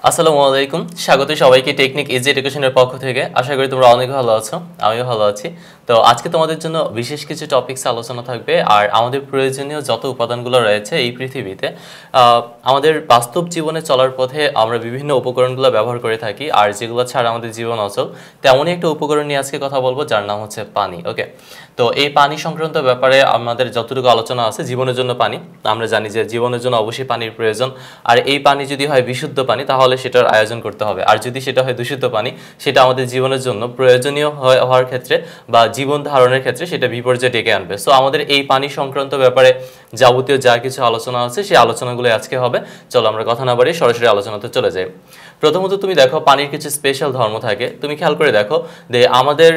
আসসালামু আলাইকুম, স্বাগত সবাইকে টেকনিক ইজি এডুকেশনের পক্ষ থেকে। আশা করি তোমরা অনেক ভালো আছো, আমিও ভালো আছি। তো আজকে তোমাদের জন্য বিশেষ কিছু টপিকস আলোচনা থাকবে। আর আমাদের প্রয়োজনীয় যত উপাদানগুলো রয়েছে এই পৃথিবীতে, আমাদের বাস্তব জীবনে চলার পথে আমরা বিভিন্ন উপকরণগুলো ব্যবহার করে থাকি, আর যেগুলো ছাড়া আমাদের জীবন অচল, তেমনই একটা উপকরণ নিয়ে আজকে কথা বলবো, যার নাম হচ্ছে পানি। ওকে, তো এই পানি সংক্রান্ত ব্যাপারে আমাদের যতটুকু আলোচনা আছে, জীবনের জন্য পানি, আমরা জানি যে জীবনের জন্য অবশ্যই পানির প্রয়োজন। আর এই পানি যদি হয় বিশুদ্ধ পানি, তাহলে সেটার আয়োজন করতে হবে। আর যদি সেটা হয় দূষিত পানি, সেটা আমাদের জীবনের জন্য প্রয়োজনীয় হওয়ার ক্ষেত্রে বা জীবন ধারণের ক্ষেত্রে সেটা বিপর্যয় ডেকে আনবে। সো আমাদের এই পানি সংক্রান্ত ব্যাপারে যাবতীয় যা কিছু আলোচনা আছে, সেই আলোচনাগুলো আজকে হবে। চলো আমরা কথা না বাড়িয়ে সরাসরি আলোচনাতে চলে যাই। প্রথমত তুমি দেখো, পানির কিছু স্পেশাল ধর্ম থাকে। তুমি খেয়াল করে দেখো যে আমাদের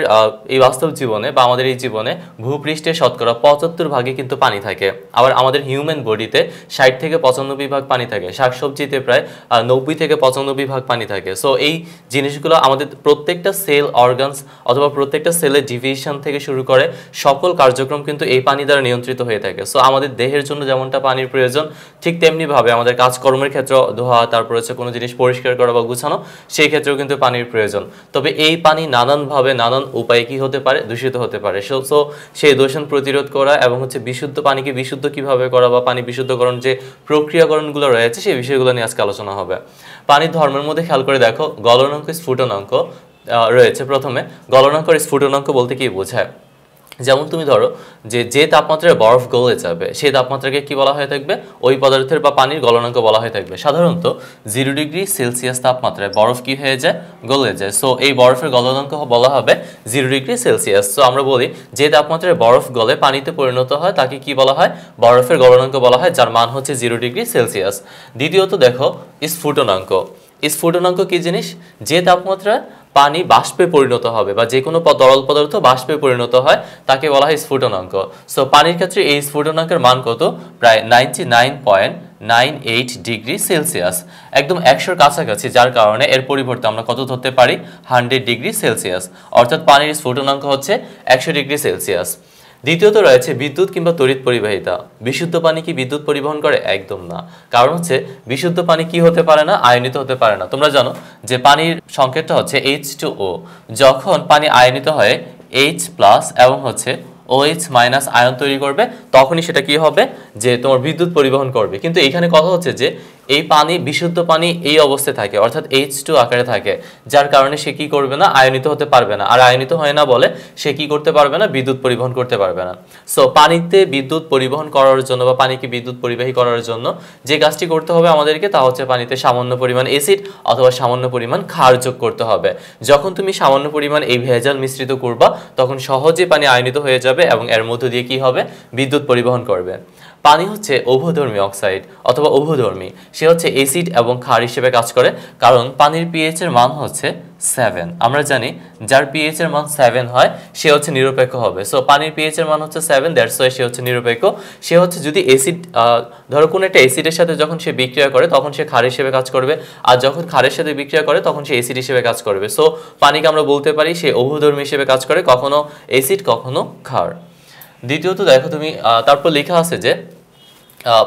এই বাস্তব জীবনে বা আমাদের এই জীবনে ভূপৃষ্ঠে শতকরা 75 ভাগে কিন্তু পানি থাকে। আবার আমাদের হিউম্যান বডিতে 60 থেকে 95 ভাগ পানি থাকে। শাকসবজিতে প্রায় 90 থেকে 95 ভাগ পানি থাকে। সো এই জিনিসগুলো আমাদের প্রত্যেকটা সেল, অর্গানস অথবা প্রত্যেকটা সেলের ডিভিশন থেকে শুরু করে সকল কার্যক্রম কিন্তু এই পানি দ্বারা নিয়ন্ত্রিত হয়ে থাকে। সো আমাদের দেহের জন্য যেমনটা পানির প্রয়োজন, ঠিক তেমনিভাবে আমাদের কাজকর্মের ক্ষেত্রে ধোয়া, তারপর হচ্ছে কোনো জিনিস পরিষ্কার করা বা গুছানো, সেই ক্ষেত্রেও কিন্তু পানির প্রয়োজন। তবে এই পানি নানানভাবে নানান উপায়ে কি হতে পারে, দূষিত হতে পারে। সো সেই দূষণ প্রতিরোধ করা এবং হচ্ছে বিশুদ্ধ পানিকে বিশুদ্ধ কিভাবে করা বা পানি বিশুদ্ধকরণ যে প্রক্রিয়াকরণগুলো রয়েছে, সেই বিষয়গুলো নিয়ে আজকে আলোচনা হবে। পানির ধর্মের মধ্যে খেয়াল করে দেখো, গলনাঙ্ক, স্ফুটনাঙ্ক রয়েছে। প্রথমে গলনাঙ্ক আর স্ফুটনাঙ্ক বলতে কি বোঝায়? যেমন তুমি ধরো যে তাপমাত্রায় বরফ গলে যাবে, সেই তাপমাত্রাকে কি বলা হয়ে থাকবে? ওই পদার্থের বা পানির গলনাঙ্ক বলা হয়ে থাকবে। সাধারণত 0 ডিগ্রি সেলসিয়াস তাপমাত্রায় বরফ কি হয়ে যায়? গলে যায়। সো এই বরফের গলনাঙ্ক বলা হবে 0 ডিগ্রি সেলসিয়াস। সো আমরা বলি যে তাপমাত্রায় বরফ গলে পানিতে পরিণত হয় তাকে কি বলা হয়? বরফের গলনাঙ্ক বলা হয়, যার মান হচ্ছে 0 ডিগ্রি সেলসিয়াস। দ্বিতীয়ত দেখো, স্ফুটনাঙ্ক। স্ফুটনাঙ্ক কি জিনিস? যে তাপমাত্রায় পানি বাষ্পে পরিণত হবে বা যে কোনো তরল পদার্থ বাষ্পে পরিণত হয়, তাকে বলা হয় স্ফুটনাঙ্ক। সো পানির ক্ষেত্রে এই স্ফুটনাঙ্কের মান কত? প্রায় 99.98 ডিগ্রি সেলসিয়াস, একদম 100-র কাছাকাছি। যার কারণে এর পরিবর্তে আমরা কত ধরতে পারি? 100 ডিগ্রি সেলসিয়াস। অর্থাৎ পানির স্ফুটনাঙ্ক হচ্ছে 100 ডিগ্রি সেলসিয়াস। দ্বিতীয়ত রয়েছে বিদ্যুৎ কিংবা তড়িৎ পরিবাহিতা। বিশুদ্ধ পানি কি বিদ্যুৎ পরিবহন করে? একদম না। কারণ হচ্ছে বিশুদ্ধ পানি কি হতে পারে না? আয়নিত হতে পারে না। তোমরা জানো যে পানির সংকেতটা হচ্ছে H2O। যখন পানি আয়নিত হয়ে H+ এবং হচ্ছে OH- আয়ন তৈরি করবে, তখনই সেটা কি হবে? যে তোমার বিদ্যুৎ পরিবহন করবে। কিন্তু এখানে কথা হচ্ছে যে এই পানি, বিশুদ্ধ পানি এই অবস্থায় থাকে, অর্থাৎ H2 আকারে থাকে, যার কারণে সে কি করবে না? আয়নিত হতে পারবে না। আর আয়নিত হয় না বলে সে কি করতে পারবে না? বিদ্যুৎ পরিবহন করতে পারবে না। সো পানিতে বিদ্যুৎ পরিবহন করার জন্য বা পানিকে বিদ্যুৎ পরিবাহী করার জন্য যে কাজটি করতে হবে আমাদেরকে, তা হচ্ছে পানিতে সামান্য পরিমাণ অ্যাসিড অথবা সামান্য পরিমাণ ক্ষার যোগ করতে হবে। যখন তুমি সামান্য পরিমাণ এই ভেজাল মিশ্রিত করবা, তখন সহজে পানি আয়নিত হয়ে যাবে এবং এর মধ্য দিয়ে কি হবে? বিদ্যুৎ পরিবহন করবে। পানি হচ্ছে উভধর্মী অক্সাইড অথবা উভধর্মী। সে হচ্ছে অ্যাসিড এবং ক্ষার হিসেবে কাজ করে, কারণ পানির পিএইচ এর মান হচ্ছে 7। আমরা জানি যার পিএইচ এর মান 7 হয় সে হচ্ছে নিরপেক্ষ হবে। সো পানির পিএইচ এর মান হচ্ছে 7, দ্যাটস ওয়াই সে হচ্ছে নিরপেক্ষ। সে হচ্ছে যদি অ্যাসিড, ধরো কোনো একটা অ্যাসিডের সাথে যখন সে বিক্রিয়া করে, তখন সে ক্ষার হিসেবে কাজ করবে। আর যখন ক্ষারের সাথে বিক্রিয়া করে, তখন সে অ্যাসিড হিসেবে কাজ করবে। সো পানিকে আমরা বলতে পারি সে উভধর্মী হিসেবে কাজ করে, কখনো অ্যাসিড কখনো ক্ষার। দ্বিতীয়ত দেখো তুমি, তারপর লেখা আছে যে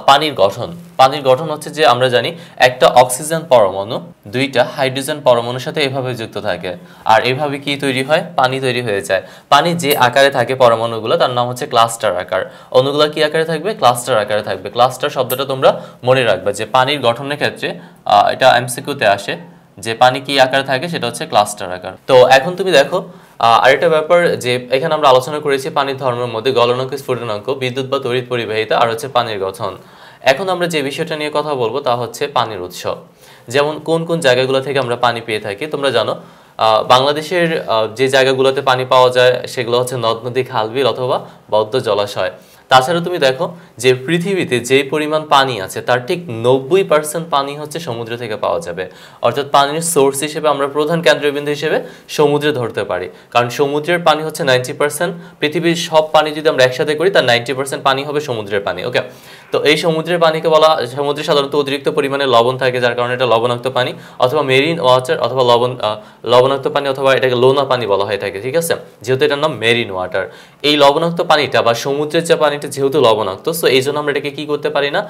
পানির গঠন। পানির গঠন হচ্ছে যে আমরা জানি একটা অক্সিজেন পরমাণু 2টা হাইড্রোজেন পরমাণুর সাথে এভাবে যুক্ত থাকে, আর এভাবে কি তৈরি হয়? পানি তৈরি হয়ে যায়। পানি যে আকারে থাকে পরমাণুগুলো, তার নাম হচ্ছে ক্লাস্টার আকার। অণুগুলো কি আকারে থাকবে? ক্লাস্টার আকারে থাকবে। ক্লাস্টার শব্দটা তোমরা মনে রাখবে যে পানির গঠনের ক্ষেত্রে এটা এমসিকিউতে আসে যে পানি কি আকারে থাকে, সেটা হচ্ছে ক্লাস্টার আকার। তো এখন তুমি দেখো আরেকটা ব্যাপার, যে এখানে আমরা আলোচনা করেছি পানির ধর্মের মধ্যে গলনাঙ্ক, স্ফুটনাঙ্ক, বিদ্যুৎ বা তড়িৎ পরিবাহিতা, আর হচ্ছে পানির গঠন। এখন আমরা যে বিষয়টা নিয়ে কথা বলবো তা হচ্ছে পানির উৎস। যেমন কোন কোন জায়গাগুলো থেকে আমরা পানি পেয়ে থাকি। তোমরা জানো বাংলাদেশের যে জায়গাগুলোতে পানি পাওয়া যায় সেগুলো হচ্ছে নদ নদী, খাল বিল অথবা বদ্ধ জলাশয়। তাছাড়া তুমি দেখো যে পৃথিবীতে যে পরিমাণ পানি আছে, তার ঠিক 90% পানি হচ্ছে সমুদ্র থেকে পাওয়া যাবে। অর্থাৎ পানির সোর্স হিসেবে আমরা প্রধান কেন্দ্রবিন্দু হিসেবে সমুদ্রে ধরতে পারি, কারণ সমুদ্রের পানি হচ্ছে 90%। পৃথিবীর সব পানি যদি আমরা একসাথে করি, তার 90% পানি হবে সমুদ্রের পানি। ওকে, তো এই সমুদ্রের পানিকে বলা, সমুদ্রে সাধারণত অতিরিক্ত পরিমাণে লবণ থাকে যার কারণে এটা লবণাক্ত পানি, অথবা মেরিন ওয়াটার অথবা লবণাক্ত পানি, অথবা এটাকে লোনা পানি বলা হয়ে থাকে, ঠিক আছে, যেহেতু এটার নাম মেরিন ওয়াটার। এই লবণাক্ত পানিটা বা সমুদ্রের যে পানিটা যেহেতু লবণাক্ত, সো এই জন্য আমরা এটাকে কি করতে পারি না,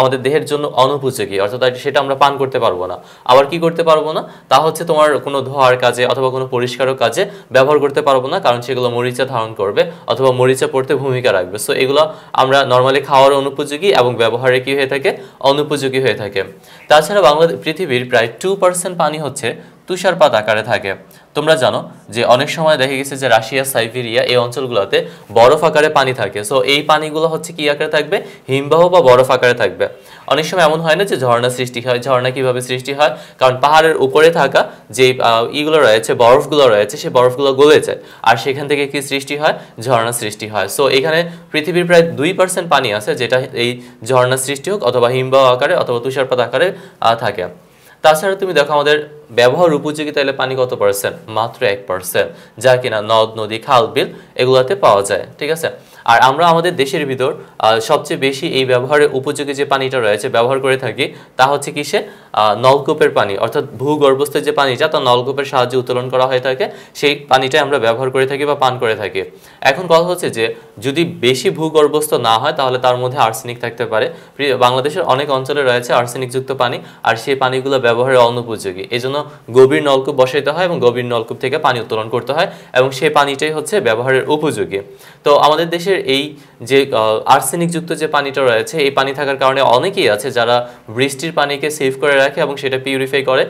আমাদের দেহের জন্য অনুপযোগী, অর্থাৎ সেটা আমরা পান করতে পারবো না। আবার কি করতে পারবো না, তা হচ্ছে তোমার কোনো ধোয়ার কাজে অথবা কোনো পরিষ্কারক কাজে ব্যবহার করতে পারবো না, কারণ সেগুলো মরিচা ধারণ করবে অথবা মরিচা পড়তে ভূমিকা রাখবে। সো এগুলো আমরা নর্মালি খাওয়ার অনুপযোগী এবং ব্যবহারে কি হয়ে থাকে, অনুপযোগী হয়ে থাকে। তাছাড়া পৃথিবীর প্রায় 2% পানি হচ্ছে তুষারপাত আকারে থাকে। তোমরা জানো যে অনেক সময় দেখা গেছে যে রাশিয়া, সাইবেরিয়া এই অঞ্চলগুলোতে বরফ আকারে পানি থাকে। সো এই পানিগুলো হচ্ছে কি আকারে থাকবে, হিমবাহ বা বরফ আকারে থাকবে। অনেক সময় এমন হয় না যে ঝর্ণা সৃষ্টি হয়। ঝর্ণা কিভাবে সৃষ্টি হয়, কারণ পাহাড়ের উপরে থাকা যে ইগুলো রয়েছে, বরফগুলো রয়েছে, সেই বরফগুলো গলে যায় আর সেখান থেকে কি সৃষ্টি হয়, ঝর্ণা সৃষ্টি হয়। সো এখানে পৃথিবীর প্রায় 2% পানি আছে যেটা এই ঝর্ণা সৃষ্টি হোক অথবা হিমবাহ আকারে অথবা তুষারপাত আকারে থাকে। তাছাড়া তুমি দেখো আমাদের ব্যবহার উপযোগী তাইলে পানি কত পার্সেন্ট, মাত্র 1%, যা কিনা নদ নদী খাল বিল এগুলাতে পাওয়া যায়, ঠিক আছে। আর আমরা আমাদের দেশের ভিতর সবচেয়ে বেশি এই ব্যবহারের উপযোগী যে পানিটা রয়েছে ব্যবহার করে থাকি তা হচ্ছে কিসে, নলকূপের পানি, অর্থাৎ ভূগর্ভস্থ যে পানিটা তা নলকূপের সাহায্যে উত্তোলন করা হয়ে থাকে, সেই পানিটাই আমরা ব্যবহার করে থাকি বা পান করে থাকি। এখন কথা হচ্ছে যে যদি বেশি ভূগর্ভস্থ না হয় তাহলে তার মধ্যে আর্সেনিক থাকতে পারে। বাংলাদেশের অনেক অঞ্চলে রয়েছে আর্সেনিকযুক্ত পানি, আর সেই পানিগুলো ব্যবহারের অনুপযোগী। এই জন্য গভীর নলকূপ বসাইতে হয় এবং গভীর নলকূপ থেকে পানি উত্তোলন করতে হয় এবং সেই পানিটাই হচ্ছে ব্যবহারের উপযোগী। তো আমাদের দেশের এই যে আর্সেনিকযুক্ত যে পানিটা রয়েছে, এই পানি থাকার কারণে অনেকেই আছে যারা বৃষ্টির পানিকে সেভ করে রাখে এবং সেটা পিউরিফাই করে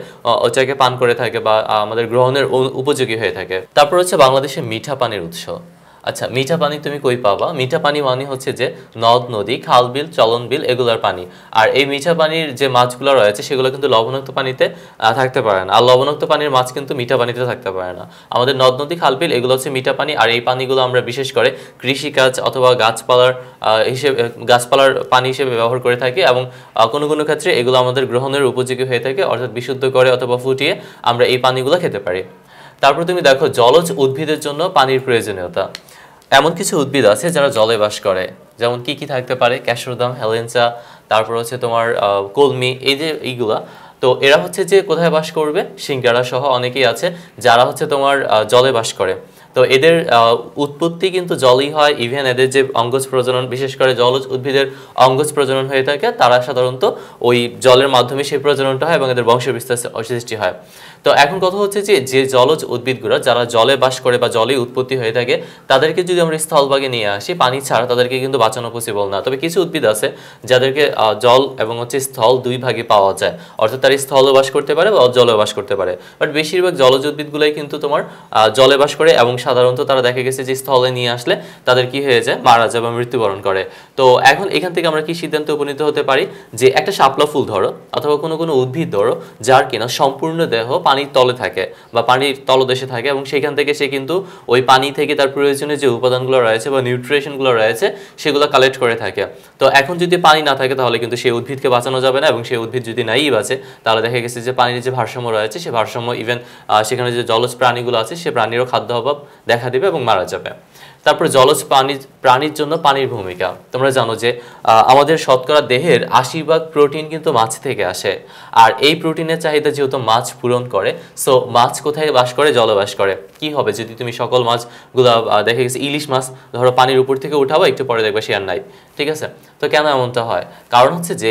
ওটাকে পান করে থাকে বা আমাদের গ্রহণের উপযোগী হয়ে থাকে। তারপর হচ্ছে বাংলাদেশের মিঠা পানির উৎস। আচ্ছা, মিঠা পানি তুমি কই পাবা? মিঠা পানি মানে হচ্ছে যে নদ নদী খাল বিল চলন বিল এগুলোর পানি। আর এই মিঠা পানির যে মাছগুলো রয়েছে সেগুলো কিন্তু লবণাক্ত পানিতে থাকতে পারে না, আর লবণাক্ত পানির মাছ কিন্তু মিঠা পানিতে থাকতে পারে না। আমাদের নদ নদী খাল বিল এগুলো হচ্ছে মিঠা পানি, আর এই পানিগুলো আমরা বিশেষ করে কৃষিকাজ অথবা গাছপালার পানি হিসেবে ব্যবহার করে থাকি এবং কোনো কোনো ক্ষেত্রে এগুলো আমাদের গ্রহণের উপযোগী হয়ে থাকে, অর্থাৎ বিশুদ্ধ করে অথবা ফুটিয়ে আমরা এই পানিগুলো খেতে পারি। তারপর তুমি দেখো জলজ উদ্ভিদের জন্য পানির প্রয়োজনীয়তা। এমন কিছু উদ্ভিদ আছে যারা জলে বাস করে, যেমন কি কি থাকতে পারে, ক্যাশরদাম, হেলেঞ্চা, তারপর হচ্ছে তোমার কলমি, এই যে এইগুলা। তো এরা হচ্ছে যে কোথায় বাস করবে, সিংগারা সহ অনেকেই আছে যারা হচ্ছে তোমার জলে বাস করে। তো এদের উৎপত্তি কিন্তু জলই হয়, ইভেন এদের যে অঙ্গজ প্রজনন, বিশেষ করে জলজ উদ্ভিদের অঙ্গজ প্রজনন হয়ে থাকে, তারা সাধারণত ওই জলের মাধ্যমে সেই প্রজননটা হয় এবং এদের বংশ বিস্তার সৃষ্টি হয়। তো এখন কথা হচ্ছে যে জলজ উদ্ভিদগুলো যারা জলে বাস করে বা জলে উৎপত্তি হয়ে থাকে, তাদেরকে যদি আমরা স্থলভাগে নিয়ে আসি, পানি ছাড়া তাদেরকে কিন্তু বাঁচানো পসিবল না। তবে কিছু উদ্ভিদ আছে যাদেরকে জল এবং হচ্ছে স্থল দুই ভাগে পাওয়া যায়, অর্থাৎ তারা স্থলে বাস করতে পারে বা জলে বাস করতে পারে। বাট বেশিরভাগ জলজ উদ্ভিদগুলোই কিন্তু তোমার জলে বাস করে এবং সাধারণত তারা দেখা গেছে যে স্থলে নিয়ে আসলে তাদের কি হয়ে যায়, মারা যায় বা মৃত্যুবরণ করে। তো এখন এখান থেকে আমরা কি সিদ্ধান্তে উপনীত হতে পারি যে একটা শাপলা ফুল ধরো অথবা কোনো কোনো উদ্ভিদ ধরো যার কিনা সম্পূর্ণ দেহ পানির তলে থাকে বা পানির তলদেশে থাকে এবং সেখান থেকে সে কিন্তু ওই পানি থেকে তার প্রয়োজনীয় যে উপাদানগুলো রয়েছে বা নিউট্রিশনগুলো রয়েছে সেগুলো কালেক্ট করে থাকে। তো এখন যদি পানি না থাকে তাহলে কিন্তু সেই উদ্ভিদকে বাঁচানো যাবে না, এবং সেই উদ্ভিদ যদি নাই বাঁচে তাহলে দেখা গেছে যে পানির যে ভারসাম্য রয়েছে সে ভারসাম্য, ইভেন সেখানে যে জলজ প্রাণীগুলো আছে সে প্রাণীরও খাদ্য অভাব দেখা দিবে এবং মারা যাবে। তারপর জলজ প্রাণীর জন্য পানির ভূমিকা। তোমরা জানো যে আমাদের শতকরা দেহের 80% প্রোটিন কিন্তু মাছ থেকে আসে, আর এই প্রোটিনের চাহিদা যেহেতু মাছ পূরণ করে, সো মাছ কোথায় বাস করে, জলে বাস করে। কি হবে যদি তুমি সকল মাছগুলো দেখে গেছে ইলিশ মাছ ধরো পানির উপর থেকে উঠাবো, একটু পরে দেখবে সে আর নাই, ঠিক আছে। তো কেন এমনটা হয়, কারণ হচ্ছে যে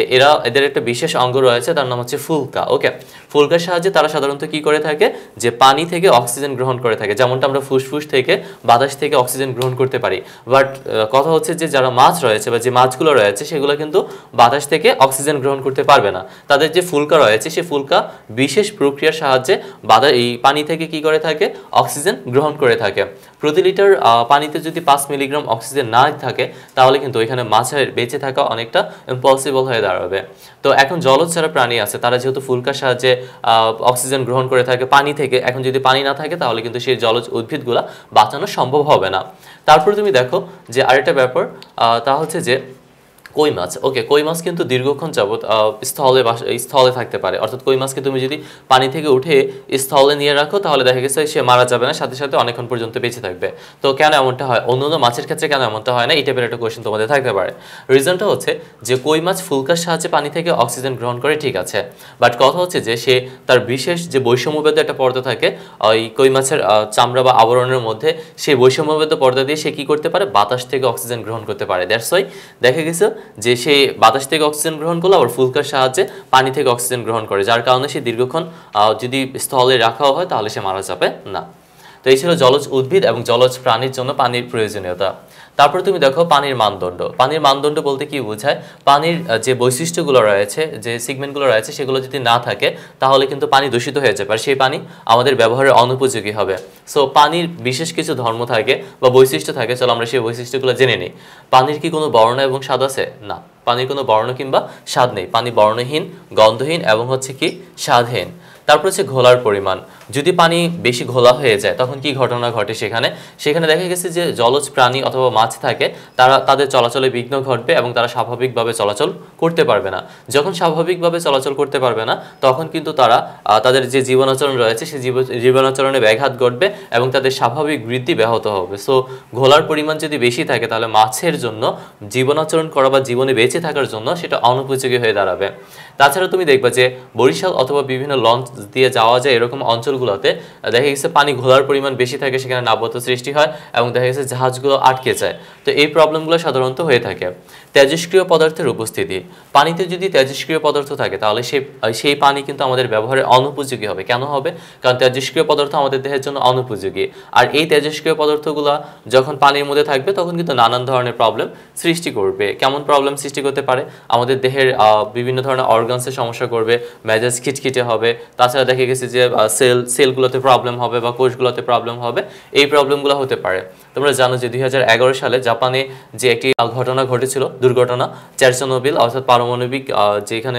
এদের একটা বিশেষ অঙ্গ রয়েছে, তার নাম হচ্ছে ফুলকা। ওকে, ফুলকার সাহায্যে তারা সাধারণত কি করে থাকে, যে পানি থেকে অক্সিজেন গ্রহণ করে থাকে, যেমনটা আমরা ফুসফুস থেকে বাতাস থেকে অক্সিজেন গ্রহণ করতে পারি। বাট কথা হচ্ছে যে যারা মাছ রয়েছে বা যে মাছগুলো রয়েছে সেগুলো কিন্তু বাতাস থেকে অক্সিজেন গ্রহণ করতে পারবে না। তাদের যে ফুলকা রয়েছে সে ফুলকা বিশেষ প্রক্রিয়ার সাহায্যে এই পানি থেকে কি করে থাকে, অক্সিজেন গ্রহণ করে থাকে। প্রতি লিটার পানিতে যদি 5 মিলিগ্রাম অক্সিজেন না থাকে তাহলে কিন্তু এখানে মাছের বেঁচে থাকা অনেকটা ইম্পসিবল হয়ে দাঁড়াবে। তো এখন জলজ যারা প্রাণী আছে তারা যেহেতু ফুলকার সাহায্যে অক্সিজেন গ্রহণ করে থাকে পানি থেকে, এখন যদি পানি না থাকে তাহলে কিন্তু সেই জলজ উদ্ভিদগুলা বাঁচানো সম্ভব হবে না। তারপর তুমি দেখো যে আরেকটা ব্যাপার, তা হচ্ছে যে কই মাছ, ওকে, কই মাছ কিন্তু দীর্ঘক্ষণ যাবত স্থলে থাকতে পারে, অর্থাৎ কই মাছকে তুমি যদি পানি থেকে উঠে স্থলে নিয়ে রাখো তাহলে দেখা গেছে সে মারা যাবে না, সাথে সাথে অনেকক্ষণ পর্যন্ত বেঁচে থাকবে। তো কেন এমনটা হয়, অন্যান্য মাছের ক্ষেত্রে কেন এমনটা হয় না, এই টাইপের একটা কোয়েশ্চেন তোমাদের থাকতে পারে। রিজনটা হচ্ছে যে কই মাছ ফুলকার সাহায্যে পানি থেকে অক্সিজেন গ্রহণ করে, ঠিক আছে, বাট কথা হচ্ছে যে সে তার বিশেষ যে বৈষম্যবেদ্য একটা পর্দা থাকে ওই কই মাছের চামড়া বা আবরণের মধ্যে, সেই বৈষম্যবেদ্য পর্দা দিয়ে সে কি করতে পারে, বাতাস থেকে অক্সিজেন গ্রহণ করতে পারে। দ্যাটস ওয়াই দেখা গেছে যে সে বাতাস থেকে অক্সিজেন গ্রহণ করলো, আবার ফুলকার সাহায্যে পানি থেকে অক্সিজেন গ্রহণ করে, যার কারণে সে দীর্ঘক্ষণ যদি স্থলে রাখাও হয় তাহলে সে মারা যাবে না। তো এই ছিল জলজ উদ্ভিদ এবং জলজ প্রাণীর জন্য পানির প্রয়োজনীয়তা। তারপর তুমি দেখো পানির মানদণ্ড। পানির মানদণ্ড বলতে কি বোঝায়, পানির যে বৈশিষ্ট্যগুলো রয়েছে, যে সিগমেন্টগুলো রয়েছে, সেগুলো যদি না থাকে তাহলে কিন্তু পানি দূষিত হয়ে যাবে, আর সেই পানি আমাদের ব্যবহারের অনুপযোগী হবে। সো পানির বিশেষ কিছু ধর্ম থাকে বা বৈশিষ্ট্য থাকে, চলো আমরা সেই বৈশিষ্ট্যগুলো জেনে নিই। পানির কি কোনো বর্ণ এবং স্বাদ আছে? না, পানির কোনো বর্ণ কিংবা স্বাদ নেই। পানি বর্ণহীন, গন্ধহীন এবং হচ্ছে কি স্বাদহীন। তারপর হচ্ছে ঘোলার পরিমাণ। যদি পানি বেশি ঘোলা হয়ে যায় তখন কি ঘটনা ঘটে, সেখানে দেখা গেছে যে জলজ প্রাণী অথবা মাছ থাকে, তাদের চলাচলে বিঘ্ন ঘটবে এবং তারা স্বাভাবিকভাবে চলাচল করতে পারবে না। যখন স্বাভাবিকভাবে চলাচল করতে পারবে না তখন কিন্তু তারা তাদের যে জীবনাচরণ রয়েছে সেই জীবনাচরণে ব্যাঘাত ঘটবে এবং তাদের স্বাভাবিক বৃদ্ধি ব্যাহত হবে। সো ঘোলার পরিমাণ যদি বেশি থাকে তাহলে মাছের জন্য জীবনাচরণ করা বা জীবনে বেঁচে থাকার জন্য সেটা অনুপযোগী হয়ে দাঁড়াবে। তাছাড়া তুমি দেখবা যে বরিশাল অথবা বিভিন্ন লঞ্চ দিয়ে যাওয়া যায় এরকম অঞ্চলগুলোতে দেখা গেছে পানি ঘোলার পরিমাণ বেশি থাকে, সেখানে নাব্যতা সৃষ্টি হয় এবং দেখা গেছে জাহাজগুলো আটকে যায়। তো এই প্রবলেমগুলো সাধারণত হয়ে থাকে। তেজস্ক্রিয় পদার্থের উপস্থিতি। পানিতে যদি তেজস্ক্রিয় পদার্থ থাকে তাহলে সেই পানি কিন্তু আমাদের ব্যবহারের অনুপযোগী হবে। কেন হবে? কারণ তেজস্ক্রিয় পদার্থ আমাদের দেহের জন্য অনুপযোগী, আর এই তেজস্ক্রিয় পদার্থগুলো যখন পানির মধ্যে থাকবে তখন কিন্তু নানান ধরনের প্রবলেম সৃষ্টি করবে। কেমন প্রবলেম সৃষ্টি করতে পারে? আমাদের দেহের বিভিন্ন ধরনের অর্গানসের সমস্যা করবে, মেজাজ খিটখিটে হবে। তাছাড়া দেখা গেছে যে সেলগুলোতে প্রবলেম হবে বা কোষগুলোতে প্রবলেম হবে, এই প্রবলেমগুলো হতে পারে। তোমরা জানো যে 2011 সালে জাপানে যে একটি ঘটনা ঘটেছিল, দুর্ঘটনা, চেরনোবিল অর্থাৎ যেখানে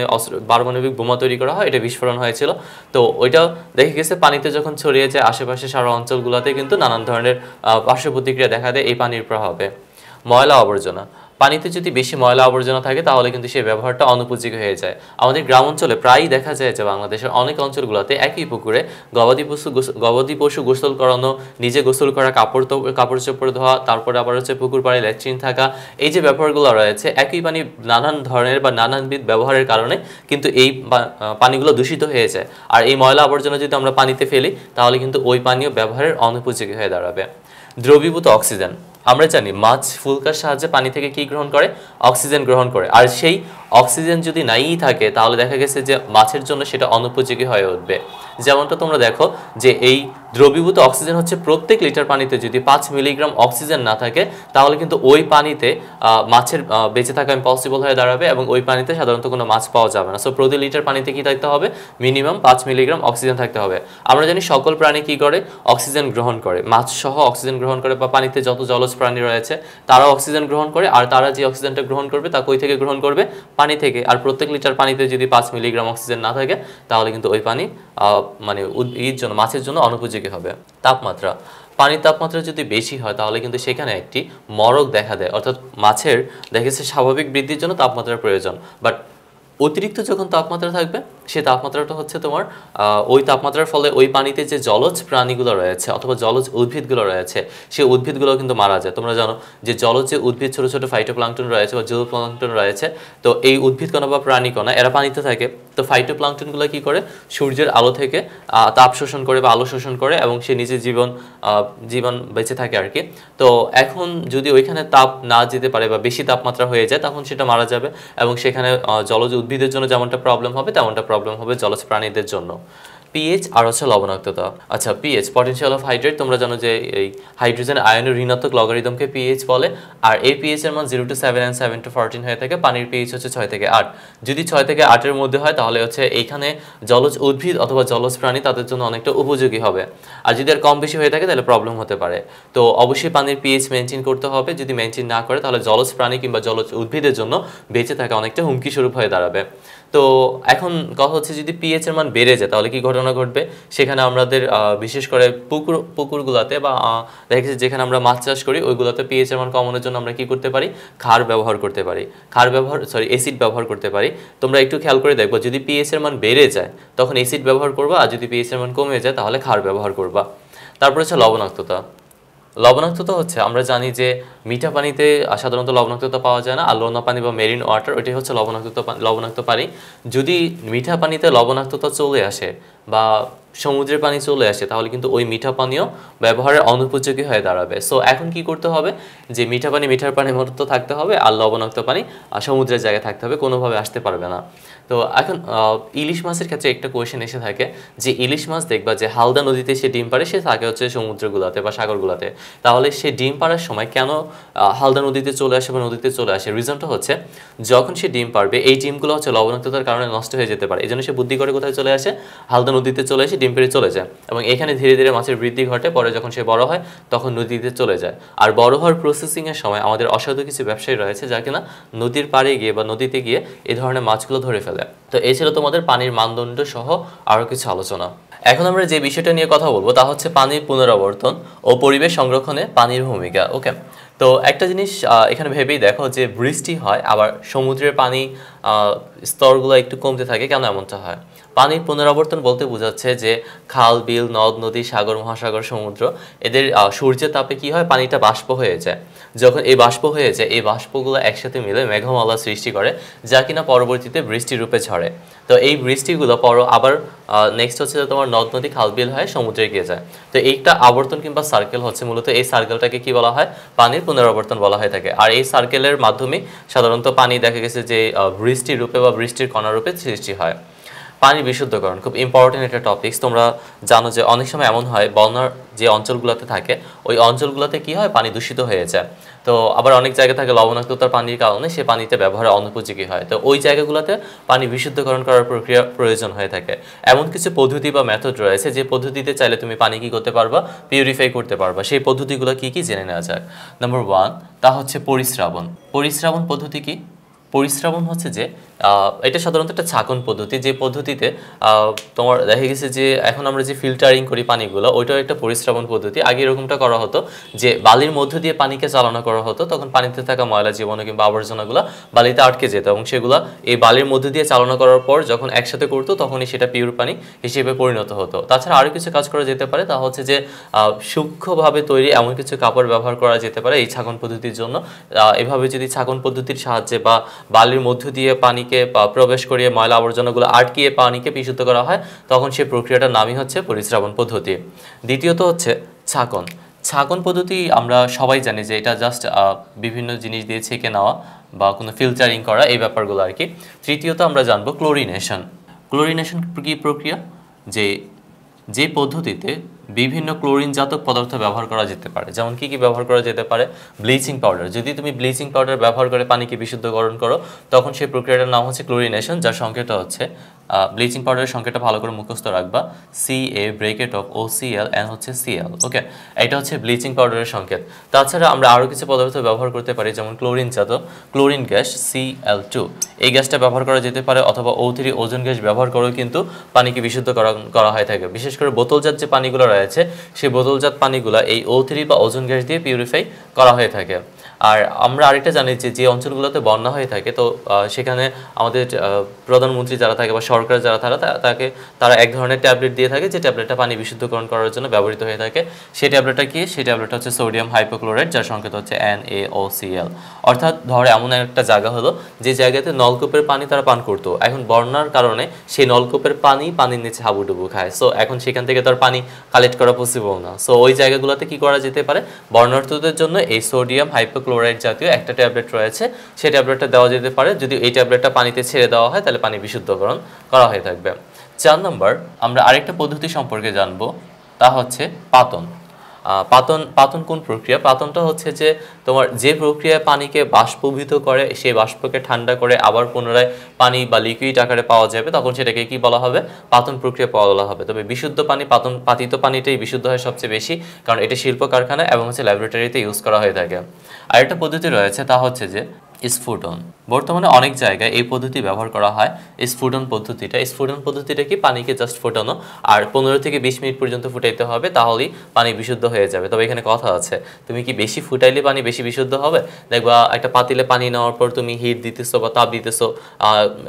পারমাণবিক বোমা তৈরি করা হয়, এটা বিস্ফোরণ হয়েছিল। তো ওইটা দেখা গেছে পানিতে যখন ছড়িয়ে যায় আশেপাশে সারা অঞ্চলগুলোতে কিন্তু নানান ধরনের পার্শ্ব প্রতিক্রিয়া দেখা দেয় এই পানির প্রভাবে। ময়লা আবর্জনা। পানিতে যদি বেশি ময়লা আবর্জনা থাকে তাহলে কিন্তু সেই ব্যবহারটা অনুপযোগী হয়ে যায়। আমাদের গ্রাম অঞ্চলে প্রায়ই দেখা যায় যে বাংলাদেশের অনেক অঞ্চলগুলোতে একই পুকুরে গবাদি পশু গোসল করানো, নিজে গোসল করা, কাপড় চোপড় ধোয়া, তারপরে আবার হচ্ছে পুকুর পাড়ে ল্যাট্রিন থাকা, এই যে ব্যাপারগুলো রয়েছে একই পানি নানান ধরনের বা নানানবিধ ব্যবহারের কারণে কিন্তু এই পানিগুলো দূষিত হয়ে যায়। আর এই ময়লা আবর্জনা যদি আমরা পানিতে ফেলি তাহলে কিন্তু ওই পানীয় ব্যবহারের অনুপযোগী হয়ে দাঁড়াবে। দ্রবীভূত অক্সিজেন। আমরা জানি মাছ ফুলকার সাহায্যে পানি থেকে কি গ্রহণ করে? অক্সিজেন গ্রহণ করে। আর সেই অক্সিজেন যদি নাই থাকে তাহলে দেখা গেছে যে মাছের জন্য সেটা অনুপযোগী হয়ে উঠবে। যেমনটা তোমরা দেখো যে এই দ্রবীভূত অক্সিজেন হচ্ছে প্রত্যেক লিটার পানিতে যদি 5 মিলিগ্রাম অক্সিজেন না থাকে তাহলে কিন্তু ওই পানিতে মাছের বেঁচে থাকা ইম্পসিবল হয়ে দাঁড়াবে এবং ওই পানিতে সাধারণত কোনো মাছ পাওয়া যাবে না। সো প্রতি লিটার পানিতে কি থাকতে হবে? মিনিমাম 5 মিলিগ্রাম অক্সিজেন থাকতে হবে। আমরা জানি সকল প্রাণী কি করে? অক্সিজেন গ্রহণ করে, মাছ সহ অক্সিজেন গ্রহণ করে, বা পানিতে যত জলজ প্রাণী রয়েছে তারাও অক্সিজেন গ্রহণ করে। আর তারা যে অক্সিজেনটা গ্রহণ করবে তা কই থেকে গ্রহণ করবে? পানি থেকে। আর প্রত্যেক লিটার পানিতে যদি 5 মিলিগ্রাম অক্সিজেন না থাকে তাহলে কিন্তু ওই পানি মানে মাছের জন্য অনুপযোগী হবে। তাপমাত্রা। পানির তাপমাত্রা যদি বেশি হয় তাহলে কিন্তু সেখানে একটি মরক দেখা দেয়, অর্থাৎ মাছের দেখা যাচ্ছে স্বাভাবিক বৃদ্ধির জন্য তাপমাত্রার প্রয়োজন, বাট অতিরিক্ত যখন তাপমাত্রা থাকবে সেই তাপমাত্রাটা হচ্ছে তোমার ওই তাপমাত্রার ফলে ওই পানিতে যে জলজ প্রাণীগুলো রয়েছে অথবা জলজ উদ্ভিদগুলো রয়েছে সেই উদ্ভিদগুলো কিন্তু মারা যায়। তোমরা জানো যে জলজ যে উদ্ভিদ ছোট ছোট ফাইটোপ্লাঙ্কটন রয়েছে বা জুওপ্লাঙ্কটন রয়েছে, তো এই উদ্ভিদকণা বা প্রাণীকণা এরা পানিতে থাকে। তো ফাইটোপ্লাঙ্কটনগুলো কি করে? সূর্যের আলো থেকে তাপ শোষণ করে বা আলো শোষণ করে এবং সে নিজের জীবন বেঁচে থাকে আর কি। তো এখন যদি ওইখানে তাপ না যেতে পারে বা বেশি তাপমাত্রা হয়ে যায় তখন সেটা মারা যাবে এবং সেখানে জলজ উদ্ভিদের জন্য যেমনটা প্রবলেম হবে তেমনটা প্রবলেম হবে জলজ প্রাণীদের জন্য। পিএইচ আর হচ্ছে লবণাক্ততা। আচ্ছা, পিএইচ পটেনশিয়াল অফ হাইড্রেট। তোমরা জানো যে এই হাইড্রোজেন আয়নের ঋণাত্মক লগারিদমকে পিএইচ বলে, আর এই পিএইচ এর মান 0 to 7 and 7 to 14 হয়ে থাকে। পানির পিএইচ হচ্ছে 6 থেকে 8। যদি 6 থেকে 8 এর মধ্যে হয় তাহলে হচ্ছে এইখানে জলজ উদ্ভিদ অথবা জলজ প্রাণী তাদের জন্য অনেকটা উপযোগী হবে, আর যদি আর কম বেশি হয়ে থাকে তাহলে প্রবলেম হতে পারে। তো অবশ্যই পানির পিএইচ মেনটেন করতে হবে। যদি মেনটেন না করে তাহলে জলজ প্রাণী কিংবা জলজ উদ্ভিদের জন্য বেঁচে থাকা অনেকটা হুমকি স্বরূপ হয়ে দাঁড়াবে। তো এখন কথা হচ্ছে যদি পিএইচ এর মান বেড়ে যায় তাহলে কি ঘটনা ঘটবে, সেখানে আমাদের বিশেষ করে পুকুরগুলোতে বা দেখা যাচ্ছে যেখানে আমরা মাছ চাষ করি ওইগুলোতে পিএইচ এর মান কমানোর জন্য আমরা কি করতে পারি, ক্ষার ব্যবহার করতে পারি, অ্যাসিড ব্যবহার করতে পারি। তোমরা একটু খেয়াল করে দেখবো যদি পিএইচ এর মান বেড়ে যায় তখন অ্যাসিড ব্যবহার করবা, আর যদি পিএইচ এর মান কমে যায় তাহলে ক্ষার ব্যবহার করবা। তারপর হচ্ছে লবণাক্ততা। লবণাক্ততা হচ্ছে আমরা জানি যে মিঠা পানিতে সাধারণত লবণাক্ততা পাওয়া যায় না, আর লোনা পানি বা মেরিন ওয়াটার ওইটাই হচ্ছে লবণাক্ত পানি। যদি মিঠা পানিতে লবণাক্ততা চলে আসে বা সমুদ্রের পানি চলে আসে তাহলে কিন্তু ওই মিঠা পানীয় ব্যবহারের অনুপযোগী হয়ে দাঁড়াবে। সো এখন কি করতে হবে যে মিঠা পানি মিঠার পানির মতো থাকতে হবে, আর লবণাক্ত পানি সমুদ্রের জায়গায় থাকতে হবে, কোনোভাবে আসতে পারবে না। তো এখন ইলিশ মাছের ক্ষেত্রে একটা কোয়েশ্চেন এসে থাকে যে ইলিশ মাছ দেখবা যে হালদা নদীতে সে ডিম পাড়ে, সে থাকে হচ্ছে সমুদ্রগুলোতে বা সাগরগুলোতে, তাহলে সে ডিম পাড়ার সময় কেন হালদা নদীতে চলে আসে বা নদীতে চলে আসে? রিজনটা হচ্ছে যখন সে ডিম পারবে এই ডিমগুলো হচ্ছে লবণাক্ততার কারণে নষ্ট হয়ে যেতে পারে, এই জন্য সে বুদ্ধি করে কোথায় চলে আসে, হালদা নদীতে চলে আসে, ডিম পেড়ে চলে যায়, এবং এখানে ধীরে ধীরে মাছের বৃদ্ধি ঘটে, পরে যখন সে বড় হয় তখন নদীতে চলে যায়। আর বড় হওয়ার প্রসেসিংয়ের সময় আমাদের অসাধু কিছু ব্যবসায়ী রয়েছে যা কিনা নদীর পাড়ে গিয়ে বা নদীতে গিয়ে এই ধরনের মাছগুলো ধরে ফেলে। তো এই ছিল তোমাদের পানির মানদণ্ড সহ আরও কিছু আলোচনা। এখন আমরা যে বিষয়টা নিয়ে কথা বলবো তা হচ্ছে পানির পুনরাবর্তন ও পরিবেশ সংরক্ষণে পানির ভূমিকা। ওকে, তো একটা জিনিস এখানে ভেবেই দেখো যে বৃষ্টি হয় আবার সমুদ্রের পানি স্তরগুলো একটু কমতে থাকে, কেন এমনটা হয়? পানির পুনরাবর্তন বলতে বোঝাচ্ছে যে খাল বিল নদ নদী সাগর মহাসাগর সমুদ্র এদের সূর্যের তাপে কি হয়, পানিটা বাষ্প হয়ে যায়। যখন এই বাষ্প হয়ে যায় এই বাষ্পগুলো একসাথে মিলে মেঘমালা সৃষ্টি করে, যা কিনা পরবর্তীতে বৃষ্টির রূপে ঝরে। তো এই বৃষ্টিগুলো আবার নেক্সট হচ্ছে যে তোমার নদ নদী খাল বিল হয় সমুদ্রে গিয়ে যায়। তো এইটা আবর্তন কিংবা সার্কেল হচ্ছে, মূলত এই সার্কেলটাকে কি বলা হয়, পানির পুনরাবর্তন বলা হয়ে থাকে। আর এই সার্কেলের মাধ্যমে সাধারণত পানি দেখা গেছে যে বৃষ্টির রূপে বা বৃষ্টির কণা রূপে সৃষ্টি হয়। পানি বিশুদ্ধকরণ খুব ইম্পর্টেন্ট একটা টপিকস। তোমরা জানো যে অনেক সময় এমন হয় বন্যার যে অঞ্চলগুলোতে থাকে ওই অঞ্চলগুলোতে কি হয়, পানি দূষিত হয়ে যায়। তো আবার অনেক জায়গা থাকে লবণাক্ততার পানির কারণে সে পানিতে ব্যবহারের অনুপযোগী হয়। তো ওই জায়গাগুলোতে পানি বিশুদ্ধকরণ করার প্রক্রিয়া প্রয়োজন হয়ে থাকে। এমন কিছু পদ্ধতি বা মেথড রয়েছে যে পদ্ধতিতে চাইলে তুমি পানি কি করতে পারবা, পিউরিফাই করতে পারবা। সেই পদ্ধতিগুলো কি কি জেনে নেওয়া যাক। নাম্বার 1 তা হচ্ছে পরিস্রাবণ। পরিস্রাবণ পদ্ধতি কি? পরিস্রাবণ হচ্ছে যে এটা সাধারণত একটা ছাঁকন পদ্ধতি, যে পদ্ধতিতে তোমার দেখা গেছে যে এখন আমরা যে ফিল্টারিং করি পানিগুলো ওইটাও একটা পরিস্রাবণ পদ্ধতি। আগে এরকমটা করা হতো যে বালির মধ্য দিয়ে পানিকে চালনা করা হতো, তখন পানিতে থাকা ময়লা জীবাণু কিংবা আবর্জনাগুলো বালিতে আটকে যেত এবং সেগুলো এই বালির মধ্য দিয়ে চালনা করার পর যখন একসাথে করতো তখনই সেটা পিওর পানি হিসেবে পরিণত হতো। তাছাড়া আরও কিছু কাজ করা যেতে পারে, তা হচ্ছে যে সূক্ষ্মভাবে তৈরি এমন কিছু কাপড় ব্যবহার করা যেতে পারে এই ছাঁকন পদ্ধতির জন্য। এভাবে যদি ছাঁকন পদ্ধতির সাহায্যে বা বালির মধ্য দিয়ে পানিকে প্রবেশ করিয়ে ময়লা আবর্জনাগুলো আটকিয়ে পানিকে বিশুদ্ধ করা হয় তখন সেই প্রক্রিয়াটার নামই হচ্ছে পরিস্রাবণ পদ্ধতি। দ্বিতীয়ত হচ্ছে ছাঁকন। ছাঁকন পদ্ধতি আমরা সবাই জানি যে এটা জাস্ট বিভিন্ন জিনিস দিয়ে ছেঁকে নেওয়া বা কোনো ফিল্টারিং করা এই ব্যাপারগুলো আর কি। তৃতীয়ত আমরা জানবো ক্লোরিনেশন। ক্লোরিনেশন কি প্রক্রিয়া? যে পদ্ধতিতে বিভিন্ন ক্লোরিনজাত পদার্থ ব্যবহার করা যেতে পারে। যেমন কি কি ব্যবহার করা যেতে পারে? Bleaching powder. যদি তুমি ব্লিচিং পাউডার ব্যবহার করে পানিকে বিশুদ্ধকরণ করো তখন সেই প্রক্রিয়াটার নাম হচ্ছে ক্লোরিনেশন, যার সংকেতটা হচ্ছে ব্লিচিং পাউডারের সংকেতটা ভালো করে মুখস্থ রাখবা, CA হচ্ছে Cl। ওকে, এটা হচ্ছে ব্লিচিং পাউডারের সংকেত। তাছাড়া আমরা আরও কিছু পদার্থ ব্যবহার করতে পারি, যেমন ক্লোরিন গ্যাস Cl2, এই গ্যাসটা ব্যবহার করা যেতে পারে, অথবা O3 ওজোন গ্যাস ব্যবহার করেও কিন্তু পানিকে বিশুদ্ধ করা হয়ে থাকে। বিশেষ করে বোতলজাত যে পানিগুলো রয়েছে সেই বোতলজাত পানিগুলো এই O3 বা ওজোন গ্যাস দিয়ে পিউরিফাই করা হয়ে থাকে। আর আমরা আরেকটা জানি যে অঞ্চলগুলোতে বন্যা হয়ে থাকে তো সেখানে আমাদের প্রধানমন্ত্রী যারা থাকে বা সরকার যারা তারা এক ধরনের ট্যাবলেট দিয়ে থাকে যে ট্যাবলেটটা পানি বিশুদ্ধকরণ করার জন্য ব্যবহৃত হয়ে থাকে। সেই ট্যাবলেটটা কি? সেই ট্যাবলেটটা হচ্ছে সোডিয়াম হাইপোক্লোরাইড, যার সংকেত হচ্ছে NaOCl। অর্থাৎ ধরে এমন একটা জায়গা হলো যে জায়গাতে নলকূপের পানি তারা পান করতো, এখন বন্যার কারণে সেই নলকূপের পানির নিচে হাবুডুবু খায়। সো এখন সেখান থেকে তার পানি কালেক্ট করা পসিবল না। সো ওই জায়গাগুলোতে কি করা যেতে পারে? বন্যার্থদের জন্য এই সোডিয়াম হাইপোক্লোরাইড জাতীয় একটা ট্যাবলেট রয়েছে, সেই ট্যাবলেটটা দেওয়া যেতে পারে। যদি এই ট্যাবলেটটা পানিতে ছেড়ে দেওয়া হয় তাহলে পানি বিশুদ্ধকরণ করা হয়ে থাকবে। 4 নম্বর আমরা আরেকটা পদ্ধতি সম্পর্কে জানবো, তা হচ্ছে পাতন। পাতন কোন প্রক্রিয়া? পাতনটা হচ্ছে যে তোমার যে প্রক্রিয়ায় পানিকে বাষ্পীভূত করে সেই বাষ্পকে ঠান্ডা করে আবার পুনরায় পানি বা লিকুইড আকারে পাওয়া যাবে তখন সেটাকে কি বলা হবে? পাতন প্রক্রিয়া বলা হবে। তবে বিশুদ্ধ পানি পাতিত পানিটাই বিশুদ্ধ হয় সবচেয়ে বেশি, কারণ এটা শিল্প কারখানা এবং হচ্ছে ল্যাবরেটরিতে ইউজ করা হয়ে থাকে। আরেকটা পদ্ধতি রয়েছে তা হচ্ছে যে স্ফুটন বর্তমানে অনেক জায়গায় এই পদ্ধতি ব্যবহার করা হয়। স্ফুটন পদ্ধতিটা কি, পানিকে জাস্ট ফোটানো আর 15 থেকে 20 মিনিট পর্যন্ত ফুটাইতে হবে, তাহলেই পানি বিশুদ্ধ হয়ে যাবে। তবে এখানে কথা আছে, তুমি কি বেশি ফুটাইলে পানি বেশি বিশুদ্ধ হবে? দেখবা একটা পাতিলে পানি নেওয়ার পর তুমি হিট দিতেছো বা তাপ দিতেছো,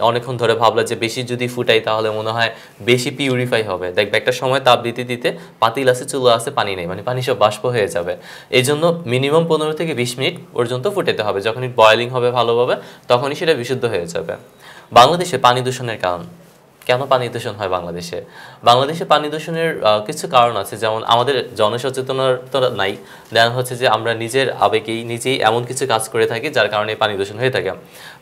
অনেকক্ষণ ধরে ভাবলা যে বেশি যদি ফুটাই তাহলে মনে হয় বেশি পিউরিফাই হবে, দেখবে একটা সময় তাপ দিতে দিতে পাতিল আছে, চুলো আছে, পানি নেই, মানে পানি সব বাষ্প হয়ে যাবে। এই জন্য মিনিমাম 15 থেকে 20 মিনিট পর্যন্ত ফুটাতে হবে। যখনই বয়েলিং হবে ভালোভাবে তখনই সেটা বিশুদ্ধ হয়ে যাবে। বাংলাদেশে পানি দূষণের কারণ, কেন পানি দূষণ হয় বাংলাদেশে? বাংলাদেশে পানি দূষণের কিছু কারণ আছে, যেমন আমাদের জনসচেতনতা নাই, দেন হচ্ছে যে আমরা নিজের আবেগেই নিজেই এমন কিছু কাজ করে থাকি যার কারণে পানি দূষণ হয়ে থাকে।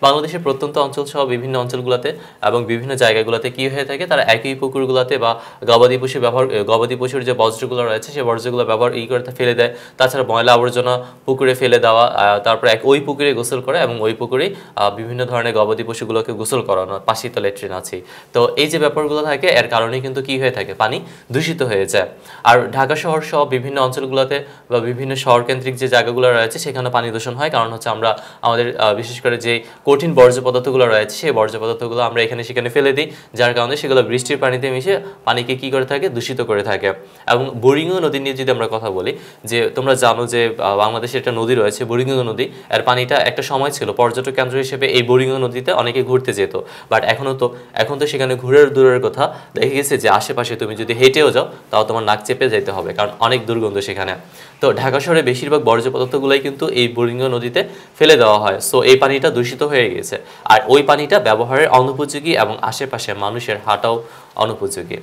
বাংলাদেশের প্রত্যন্ত অঞ্চল সহ বিভিন্ন অঞ্চলগুলোতে এবং বিভিন্ন জায়গাগুলোতে কি হয়ে থাকে, তারা একই পুকুরগুলোতে বা গবাদি পশুর যে বর্জ্যগুলো রয়েছে সেই বর্জ্যগুলো করে ফেলে দেয়। তাছাড়া ময়লা আবর্জনা পুকুরে ফেলে দেওয়া, তারপরে ওই পুকুরে গোসল করে এবং ওই পুকুরেই বিভিন্ন ধরনের গবাদি পশুগুলোকে গোসল করানো, পাশেই তো ল্যাট্রিন আছে। তো এই যে ব্যাপারগুলো থাকে এর কারণেই কিন্তু কি হয়ে থাকে, পানি দূষিত হয়ে যায়। আর ঢাকা শহর সহ বিভিন্ন অঞ্চলগুলোতে বা বিভিন্ন শহরকেন্দ্রিক যে জায়গাগুলো রয়েছে সেখানে পানি দূষণ হয়, কারণ হচ্ছে আমরা আমাদের বিশেষ করে যে কঠিন বর্জ্য পদার্থগুলো রয়েছে সেই বর্জ্য পদার্থগুলো আমরা এখানে সেখানে ফেলে দিই, যার কারণে সেগুলো বৃষ্টির পানিতে মিশে পানিকে কি করে থাকে, দূষিত করে থাকে। এবং বুড়িগঙ্গা নদী নিয়ে যদি আমরা কথা বলি, যে তোমরা জানো যে বাংলাদেশে একটা নদী রয়েছে বুড়িগঙ্গা নদী, এর পানিটা একটা সময় ছিল পর্যটক কেন্দ্র হিসেবে এই বুড়িগঙ্গা নদীতে অনেকে ঘুরতে যেত, বাট এখন তো সেখানে ঘুরের দূরের কথা, দেখে গেছে যে আশেপাশে তুমি যদি হেঁটেও যাও তাও তোমার নাক চেপে যেতে হবে, কারণ অনেক দুর্গন্ধ সেখানে। তো ঢাকা শহরে বেশিরভাগ বর্জ্য পদার্থগুলোই কিন্তু এই বুড়িগঙ্গা নদীতে ফেলে দেওয়া হয়, সো এই পানিটা দূষিত হয়ে গেছে। আর ওই পানিটা ব্যবহারের অনুপযোগী এবং আশেপাশে মানুষের হাঁটাও অনুপযোগী।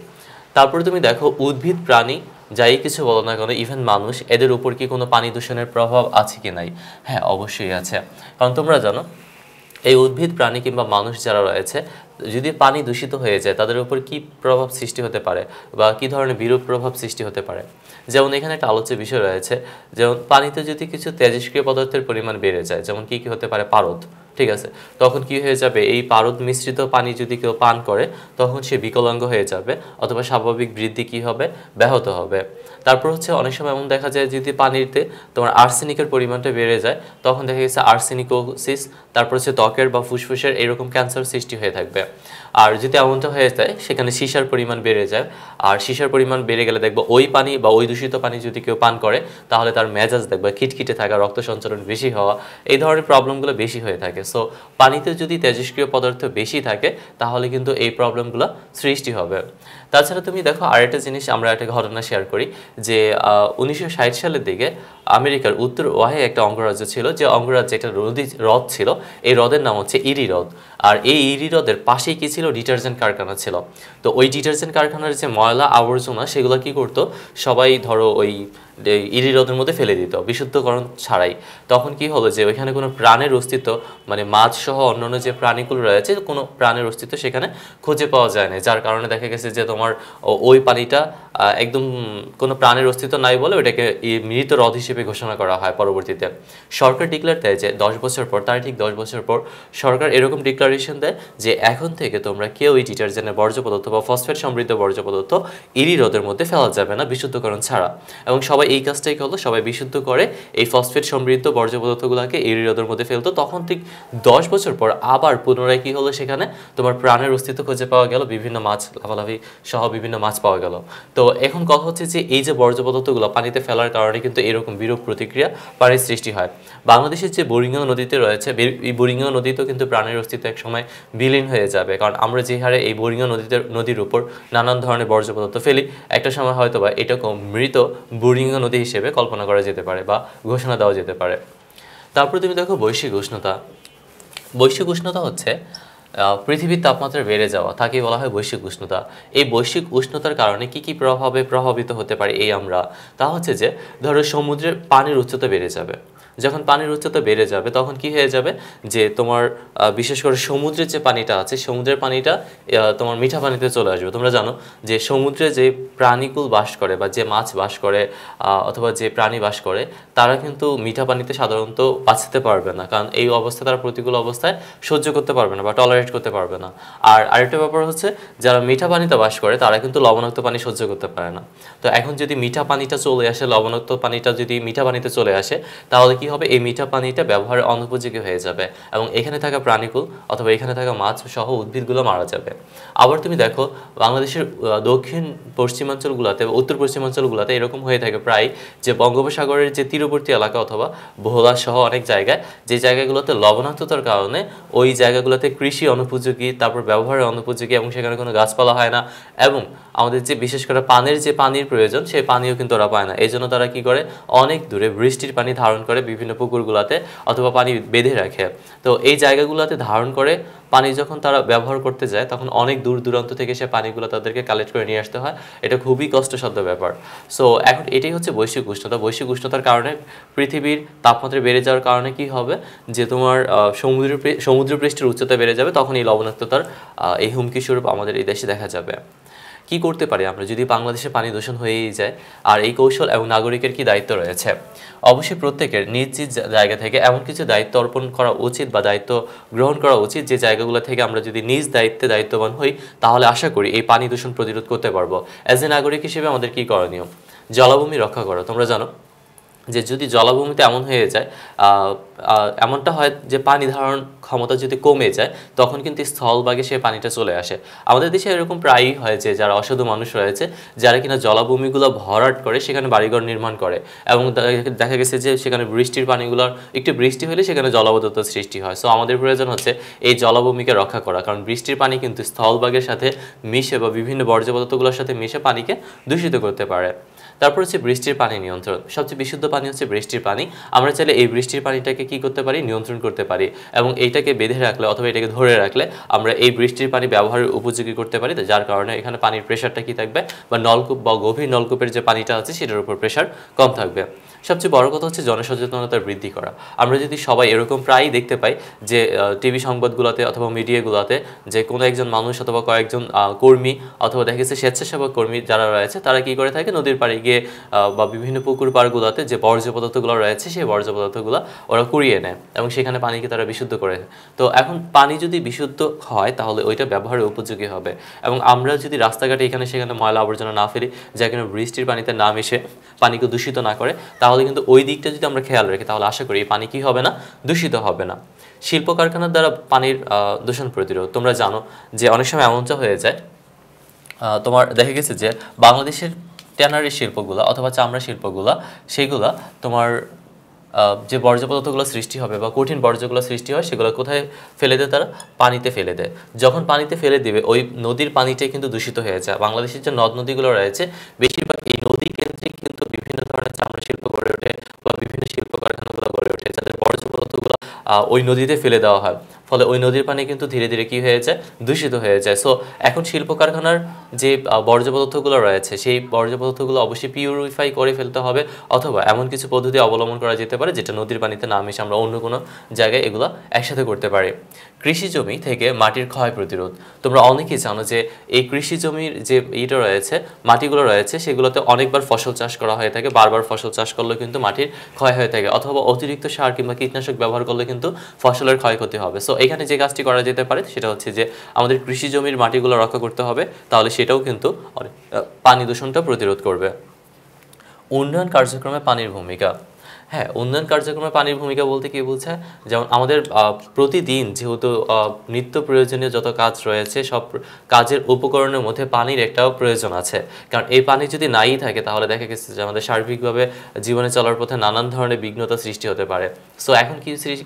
তারপরে তুমি দেখো উদ্ভিদ প্রাণী যাই কিছু বলো না কেন, ইভেন মানুষ, এদের উপর কি কোনো পানি দূষণের প্রভাব আছে কি নাই? হ্যাঁ, অবশ্যই আছে। কারণ তোমরা জানো এই উদ্ভিদ প্রাণী কিংবা মানুষ যারা রয়েছে, যদি পানি দূষিত হয়ে যায় তাদের উপর কি প্রভাব সৃষ্টি হতে পারে বা কি ধরনের বিরূপ প্রভাব সৃষ্টি হতে পারে। যেমন এখানে একটা আলোচ্য বিষয় রয়েছে, যেমন পানিতে যদি কিছু তেজস্ক্রিয় পদার্থের পরিমাণ বেড়ে যায়, যেমন কি হতে পারে, পারদ, ঠিক আছে, তখন কি হয়ে যাবে, এই পারদ মিশ্রিত পানি যদি কেউ পান করে তখন সে বিকলাঙ্গ হয়ে যাবে, অথবা স্বাভাবিক বৃদ্ধি কি হবে, ব্যাহত হবে। তারপর হচ্ছে অনেক সময় এমন দেখা যায় যদি পানিতে তোমার আর্সেনিকের পরিমাণটা বেড়ে যায়, তখন দেখা গেছে আর্সেনিকোসিস, তারপর হচ্ছে ত্বকের বা ফুসফুসের এরকম ক্যান্সার সৃষ্টি হয়ে থাকবে। আর যদি এমনটা হয়ে যায় সেখানে সীসার পরিমাণ বেড়ে যায়, আর সীসার পরিমাণ বেড়ে গেলে দেখবো ওই পানি বা ওই দূষিত পানি যদি কেউ পান করে তাহলে তার মেজাজ দেখবে খিটখিটে থাকা, রক্ত সঞ্চালন বেশি হওয়া, এই ধরনের প্রবলেমগুলো বেশি হয়ে থাকে। সো পানিতে যদি তেজস্ক্রিয় পদার্থ বেশি থাকে তাহলে কিন্তু এই প্রবলেমগুলো সৃষ্টি হবে। তাছাড়া তুমি দেখো আরেকটা জিনিস, আমরা একটা ঘটনা শেয়ার করি যে 1960 সালের দিকে আমেরিকার উত্তর ওয়াহে একটা অঙ্গরাজ্য ছিল, যে অঙ্গরাজ্যে একটা হ্রদ ছিল, এই হ্রদের নাম হচ্ছে ইরি হ্রদ। আর এই ইরি হ্রদের পাশেই কি ছিল, ডিটারজেন্ট কারখানা ছিল। তো ওই ডিটারজেন্ট কারখানার যে ময়লা আবর্জনা সেগুলো কি করতো, সবাই ধরো ওই ইরি হ্রদের মধ্যে ফেলে দিত বিশুদ্ধকরণ ছাড়াই। তখন কি হলো যে ওইখানে কোনো প্রাণের অস্তিত্ব, মানে মাছ সহ অন্যান্য যে প্রাণীগুলো রয়েছে কোনো প্রাণের অস্তিত্ব সেখানে খুঁজে পাওয়া যায় না, যার কারণে দেখা গেছে যে তোমার ওই পানিটা একদম কোনো প্রাণের অস্তিত্ব নাই বলে ওইটাকে মৃত হ্রদ হিসেবে ঘোষণা করা হয়। পরবর্তীতে সরকার ডিক্লেয়ার দেয় যে 10 বছর পর, তার ঠিক 10 বছর পর সরকার এরকম ডিক্লারেশন দেয় যে এখন থেকে তোমরা কেউ এই ডিটারজেন্টের বর্জ্য পদার্থ বা ফসফেট সমৃদ্ধ বর্জ্য পদার্থ ইরি হ্রদের মধ্যে ফেলা যাবে না বিশুদ্ধকরণ ছাড়া। এবং সবাই এই কাজটাই হলো, সবাই বিশুদ্ধ করে এই ফসফেট সমৃদ্ধ বর্জ্য পদার্থগুলোকে ইরি হ্রদের মধ্যে ফেলতো। তখন ঠিক 10 বছর পর আবার পুনরায় কি হলো, সেখানে তোমার প্রাণের অস্তিত্ব খুঁজে পাওয়া গেল, বিভিন্ন মাছ, লাফালাফি সহ বিভিন্ন মাছ পাওয়া গেল। তো এখন কথা হচ্ছে যে এই যে বর্জ্য পদার্থগুলো পানিতে ফেলার কারণে কিন্তু এরকম বিরূপ প্রতিক্রিয়া পানির সৃষ্টি হয়। বাংলাদেশের যে বুড়িগঙ্গা নদীতে রয়েছে, এই বুড়িগঙ্গা নদীতেও কিন্তু প্রাণের অস্তিত্ব এক সময় বিলীন হয়ে যাবে, কারণ আমরা যে হারে এই বুড়িগঙ্গা নদীর উপর নানান ধরনের বর্জ্য পদার্থ ফেলি, একটা সময় হয়তো বা এটাকে মৃত বুড়িগঙ্গা নদী হিসেবে কল্পনা করা যেতে পারে বা ঘোষণা দেওয়া যেতে পারে। তারপর তুমি দেখো বৈশ্বিক উষ্ণতা। বৈশ্বিক উষ্ণতা হচ্ছে পৃথিবীর তাপমাত্রা বেড়ে যাওয়া, তাকে বলা হয় বৈশ্বিক উষ্ণতা। এই বৈশ্বিক উষ্ণতার কারণে কি কি প্রভাবে প্রভাবিত হতে পারে এই আমরা, তা হচ্ছে যে ধরো সমুদ্রের পানির উচ্চতা বেড়ে যাবে। যখন পানির উচ্চতা বেড়ে যাবে তখন কি হয়ে যাবে, যে তোমার বিশেষ করে সমুদ্রের যে পানিটা আছে, সমুদ্রের পানিটা তোমার মিঠা পানিতে চলে আসবে। তোমরা জানো যে সমুদ্রে যে প্রাণীকুল বাস করে বা যে মাছ বাস করে অথবা যে প্রাণী বাস করে তারা কিন্তু মিঠা পানিতে সাধারণত বাঁচতে পারবে না, কারণ এই অবস্থা তারা প্রতিকূল অবস্থায় সহ্য করতে পারবে না বা টলারেট করতে পারবে না। আর আরেকটা ব্যাপার হচ্ছে যারা মিঠা পানিতে বাস করে তারা কিন্তু লবণাক্ত পানি সহ্য করতে পারে না। তো এখন যদি মিঠা পানিটা চলে আসে, লবণাক্ত পানিটা যদি মিঠা পানিতে চলে আসে তাহলে কি কি হবে, এই মিঠা পানিটা ব্যবহারের অনুপযোগী হয়ে যাবে এবং এখানে থাকা প্রাণীকুল অথবা এখানে থাকা মাছ সহ উদ্ভিদগুলো মারা যাবে। আবার তুমি দেখো বাংলাদেশের দক্ষিণ পশ্চিমাঞ্চলগুলোতে বা উত্তর পশ্চিমাঞ্চলগুলোতে এরকম হয়ে থাকে প্রায়, যে বঙ্গোপসাগরের যে তীরবর্তী এলাকা অথবা ভোলা সহ অনেক জায়গায়, যে জায়গাগুলোতে লবণাক্ততার কারণে ওই জায়গাগুলোতে কৃষি অনুপযোগী, তারপর ব্যবহারের অনুপযোগী এবং সেখানে কোনো গাছপালা হয় না, এবং আমাদের যে বিশেষ করে পানির প্রয়োজন সেই পানিও কিন্তু ওরা পায় না। এই জন্য তারা কি করে, অনেক দূরে বৃষ্টির পানি ধারণ করে বিভিন্ন পুকুরগুলোতে অথবা পানি বেঁধে রাখে। তো এই জায়গাগুলোতে ধারণ করে পানি যখন তারা ব্যবহার করতে যায় তখন অনেক দূর দূরান্ত থেকে সে পানিগুলো তাদেরকে কালেক্ট করে নিয়ে আসতে হয়। এটা খুবই কষ্টসাধ্য ব্যাপার। সো এখন এটাই হচ্ছে বৈশ্বিক উষ্ণতার কারণে পৃথিবীর তাপমাত্রা বেড়ে যাওয়ার কারণে কি হবে, যে তোমার সমুদ্রপৃষ্ঠের উচ্চতা বেড়ে যাবে, তখন এই লবণাক্ততার এই হুমকি স্বরূপ আমাদের এই দেশে দেখা যাবে। কি করতে পারি আমরা যদি বাংলাদেশে পানি দূষণ হয়েই যায়, আর এই কৌশল এবং নাগরিকের কি দায়িত্ব রয়েছে? অবশ্যই প্রত্যেকের নিজ নিজ জায়গা থেকে এমন কিছু দায়িত্ব অর্পণ করা উচিত বা দায়িত্ব গ্রহণ করা উচিত, যে জায়গাগুলো থেকে আমরা যদি নিজ দায়িত্ববান হই তাহলে আশা করি এই পানি দূষণ প্রতিরোধ করতে পারবো। অ্যাজ এ নাগরিক হিসেবে আমাদের কি করণীয়? জলাভূমি রক্ষা করা। তোমরা জানো যে যদি জলাভূমিতে এমন হয়ে যায়, এমনটা হয় যে পানি ধারণ ক্ষমতা যদি কমে যায় তখন কিন্তু স্থলভাগে সে পানিটা চলে আসে। আমাদের দেশে এরকম প্রায়ই হয় যে যারা অসাধু মানুষ রয়েছে, যারা কিনা জলাভূমিগুলো ভরাট করে সেখানে বাড়িঘর নির্মাণ করে, এবং দেখা গেছে যে সেখানে বৃষ্টির পানিগুলোর একটু বৃষ্টি হলে সেখানে জলাবদ্ধতার সৃষ্টি হয়। সো আমাদের প্রয়োজন হচ্ছে এই জলাভূমিকে রক্ষা করা, কারণ বৃষ্টির পানি কিন্তু স্থলভাগের সাথে মিশে বা বিভিন্ন বর্জ্য পদার্থগুলোর সাথে মিশে পানিকে দূষিত করতে পারে। তারপর হচ্ছে বৃষ্টির পানি নিয়ন্ত্রণ। সবচেয়ে বিশুদ্ধ পানি হচ্ছে বৃষ্টির পানি। আমরা চাইলে এই বৃষ্টির পানিটাকে কি করতে পারি, নিয়ন্ত্রণ করতে পারি, এবং এইটাকে বেঁধে রাখলে অথবা এটাকে ধরে রাখলে আমরা এই বৃষ্টির পানি ব্যবহারের উপযোগী করতে পারি, যার কারণে এখানে পানির প্রেশারটা কি থাকবে, বা নলকূপ বা গভীর নলকূপের যে পানিটা আছে সেটার উপর প্রেশার কম থাকবে। সবচেয়ে বড় কথা হচ্ছে জনসচেতনতা বৃদ্ধি করা। আমরা যদি সবাই এরকম প্রায়ই দেখতে পাই যে টিভি সংবাদগুলোতে অথবা মিডিয়াগুলোতে যে কোনো একজন মানুষ অথবা কয়েকজন কর্মী অথবা দেখা গেছে স্বেচ্ছাসেবক কর্মী যারা রয়েছে তারা কি করে থাকে, নদীর পাড়ে গিয়ে বা বিভিন্ন পুকুর পাড়গুলোতে যে বর্জ্য পদার্থগুলো রয়েছে সেই বর্জ্য পদার্থগুলো ওরা কুড়িয়ে নেয় এবং সেখানে পানিকে তারা বিশুদ্ধ করে। তো এখন পানি যদি বিশুদ্ধ হয় তাহলে ওইটা ব্যবহারের উপযোগী হবে, এবং আমরা যদি রাস্তাঘাটে এখানে সেখানে ময়লা আবর্জনা না ফেলি, যা কিনা বৃষ্টির পানিতে না মিশে পানিকে দূষিত না করে, তাহলে কিন্তু ওই দিকটা যদি আমরা খেয়াল রাখি তাহলে আশা করি এই পানি কি হবে না, দূষিত হবে না। শিল্প কারখানার দ্বারা পানির দূষণ প্রতিরোধ। তোমরা জানো যে অনেক সময় এমনটা হয়ে যায়, তোমার দেখা গেছে যে বাংলাদেশের ট্যানারি শিল্পগুলো অথবা চামড়া শিল্পগুলো সেইগুলা তোমার যে বর্জ্য পদার্থগুলো সৃষ্টি হবে বা কঠিন বর্জ্যগুলো সৃষ্টি হয় সেগুলো কোথায় ফেলে দেয়, তারা পানিতে ফেলে দেয়। যখন পানিতে ফেলে দেবে ওই নদীর পানিটাই কিন্তু দূষিত হয়ে যায়। বাংলাদেশের যে নদ নদীগুলো রয়েছে বেশিরভাগ এই নদী কেন্দ্রিক কিন্তু বিভিন্ন ধরনের চামড়া শিল্প গড়ে ওঠে বা বিভিন্ন শিল্প কারখানাগুলো গড়ে ওঠে, যাদের বর্জ্য পদার্থগুলো ওই নদীতে ফেলে দেওয়া হয়, ফলে ওই নদীর পানি কিন্তু ধীরে ধীরে কি হয়ে যায়, দূষিত হয়ে যায়। সো এখন শিল্প কারখানার যে বর্জ্য পদার্থগুলো রয়েছে সেই বর্জ্য পদার্থগুলো অবশ্যই পিউরিফাই করে ফেলতে হবে, অথবা এমন কিছু পদ্ধতি অবলম্বন করা যেতে পারে যেটা নদীর পানিতে না মিশে আমরা অন্য কোনো জায়গায় এগুলো একসাথে করতে পারি। কৃষি জমি থেকে মাটির ক্ষয় প্রতিরোধ। তোমরা অনেকেই জানো যে এই কৃষি জমির যে ইটা রয়েছে, মাটিগুলো রয়েছে, সেগুলোতে অনেকবার ফসল চাষ করা হয়ে থাকে। বারবার ফসল চাষ করলে কিন্তু মাটির ক্ষয় হয়ে থাকে, অথবা অতিরিক্ত সার কিংবা কীটনাশক ব্যবহার করলে কিন্তু ফসলের ক্ষয়ক্ষতি হবে। সো এখানে যে কাজটি করা যেতে পারে সেটা হচ্ছে যে আমাদের কৃষি জমির মাটিগুলো রক্ষা করতে হবে, তাহলে সেটাও কিন্তু পানি দূষণটা প্রতিরোধ করবে। উন্নয়ন কার্যক্রমে পানির ভূমিকা। হ্যাঁ, উন্নয়ন কার্যক্রমে পানির ভূমিকা বলতে কি বোঝায়, যেমন আমাদের প্রতিদিন যেহেতু নিত্য প্রয়োজনীয় যত কাজ রয়েছে সব কাজের উপকরণের মধ্যে পানির একটাও প্রয়োজন আছে, কারণ এই পানি যদি নাই থাকে তাহলে দেখা গেছে যে আমাদের সার্বিকভাবে জীবনে চলার পথে নানান ধরনের বিঘ্নতা সৃষ্টি হতে পারে। সো এখন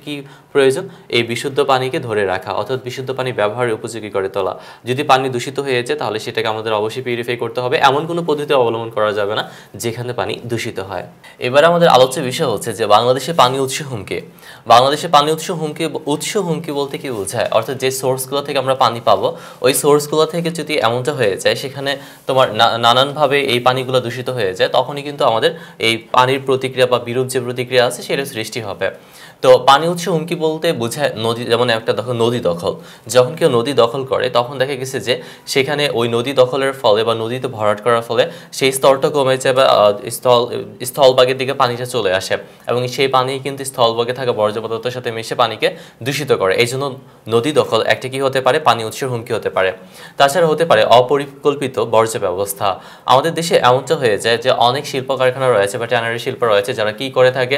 কি প্রয়োজন, এই বিশুদ্ধ পানিকে ধরে রাখা, অর্থাৎ বিশুদ্ধ পানি ব্যবহারের উপযোগী করে তোলা। যদি পানি দূষিত হয়ে যায় তাহলে সেটাকে আমাদের অবশ্যই পিউরিফাই করতে হবে, এমন কোনো পদ্ধতি অবলম্বন করা যাবে না যেখানে পানি দূষিত হয়। এবার আমাদের আলোচ্য বিষয় হচ্ছে যে বাংলাদেশে পানি উৎস হুমকি। বাংলাদেশে পানি উৎস হুমকি বলতে কি বোঝায়, অর্থাৎ যে সোর্সগুলো থেকে আমরা পানি পাবো ওই সোর্সগুলো থেকে যদি এমনটা হয়ে যায় সেখানে তোমার নানানভাবে এই পানিগুলো দূষিত হয়ে যায়, তখনই কিন্তু আমাদের এই পানির প্রতিক্রিয়া বা বিরূপ যে প্রতিক্রিয়া আছে সেটা সৃষ্টি হবে। তো পানি উৎস হুমকি বলতে বোঝায় নদী, যেমন একটা দেখো নদী দখল, যখন কেউ নদী দখল করে তখন দেখা গেছে যে সেখানে ওই নদী দখলের ফলে বা নদীতে ভরাট করার ফলে সেই স্তরটা কমে যায় বা স্থলভাগের দিকে পানিটা চলে আসে এবং সেই পানি কিন্তু স্থলভাগে থাকা বর্জ্য পদার্থের সাথে মিশে পানিকে দূষিত করে। এই জন্য নদী দখল একটা কি হতে পারে, পানি উৎসের হুমকি হতে পারে। তাছাড়া হতে পারে অপরিকল্পিত বর্জ্য ব্যবস্থা। আমাদের দেশে এমনটা হয়ে যায় যে অনেক শিল্প কারখানা রয়েছে বা ট্যানারি শিল্প রয়েছে, যারা কি করে থাকে